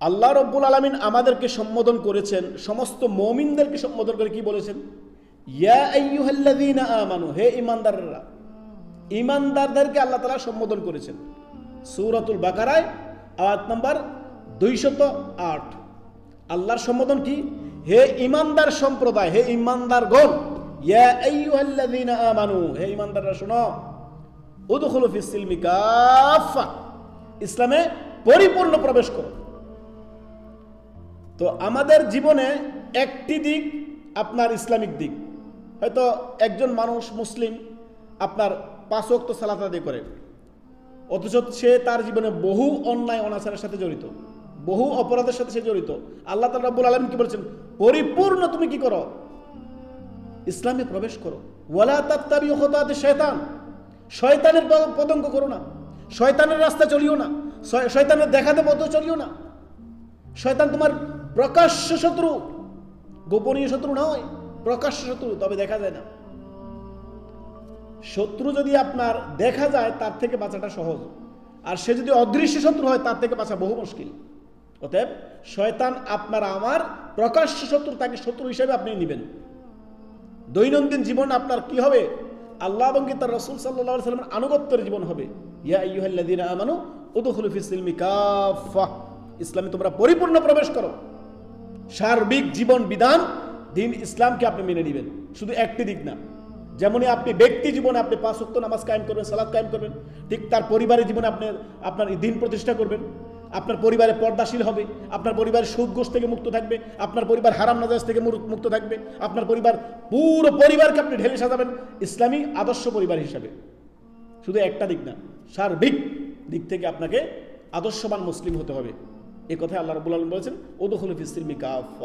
আল্লাহ রব্বুল আলামিন আমাদেরকে সম্বোধন করেছেন, সমস্ত মুমিনদেরকে সম্বোধন করে কি বলেছেন? ইয়া আইয়ুহাল্লাযীনা আমানু, হে ঈমানদাররা। ঈমানদারদেরকে আল্লাহ তাআলা সম্বোধন করেছেন সূরাতুল বাকারায় আয়াত নাম্বার 208। আল্লাহর সম্বোধন কি? হে ঈমানদার সম্প্রদায়, হে ঈমানদারগণ। ইয়া আইয়ুহাল্লাযীনা আমানু, হে ঈমানদাররা শোনো। উদখুলু ফিস সিলমি কাফা, ইসলামে পরিপূর্ণ প্রবেশ করো। তো আমাদের জীবনে একটি দিক আপনার ইসলামিক দিক। হয়তো একজন মানুষ মুসলিম আপনার 5 ওয়াক্ত সালাত আদায় করে, অথচ সে তার জীবনে বহু অন্যায় অনাচারের সাথে জড়িত, বহু অপরাধের সাথে সে জড়িত। আল্লাহ তাআলা রাব্বুল আলামিন কি বলেছেন? পরিপূর্ণ তুমি কি করো? ইসলামে প্রবেশ করো। ওয়ালা তাত্তাবিউ খুতুওয়াতিশ শায়তান, শয়তানের পতঙ্গ করো না, শয়তানের রাস্তা চলিও না, শয়তানের দেখাতে পথ চলিও না। শয়তান তোমার প্রকাশ্য শত্রু, গোপনীয় শত্রু নয়, প্রকাশ্য শত্রু, তবে দেখা যায় না। শত্রু যদি আপনার দেখা যায় তার থেকে বাঁচাটা সহজ, আর সে যদি অদৃশ্য শত্রু হয় তার থেকে বাঁচা বহু মুশকিল। অতএব শয়তান আপনার আমার প্রকাশ্য শত্রু, তাকে শত্রু হিসেবে আপনি নেবেন। দৈনন্দিন জীবন আপনার কি হবে? আল্লাহ এবং তার রাসূল সাল্লাল্লাহু আলাইহি ওয়াসাল্লামের আনুগত্যের জীবন হবে। ইয়া আইয়ুহাল্লাযীনা আমানু উদখুলু ফিস সিলমি কাফা, ইসলামে তোমরা পরিপূর্ণ প্রবেশ করো। সার্বিক জীবন বিধান দিন ইসলামকে আপনি মেনে নেবেন, শুধু একটি দিক না। যেমনই আপনি ব্যক্তি জীবনে আপনি 5 ওয়াক্ত নামাজ কায়েম করবেন, সালাত কায়েম করবেন, ঠিক তার পরিবারের জীবনে আপনি আপনার দিন প্রতিষ্ঠা করবেন। আপনার পরিবারে পর্দাশীল হবে, আপনার পরিবারের সুদ ঘুষ থেকে মুক্ত থাকবে, আপনার পরিবার হারাম নাজায়েজ থেকে মুক্ত থাকবে, আপনার পরিবার পুরো পরিবারকে আপনি ঢেলে সাজাবেন ইসলামী আদর্শ পরিবার হিসাবে। শুধু একটা দিক না, সার্বিক দিক থেকে আপনাকে আদর্শবান মুসলিম হতে হবে। এই কথাই আল্লাহ রাব্বুল আলামিন বলেছেন, উদখুলু ফিস সিলমি কাফা।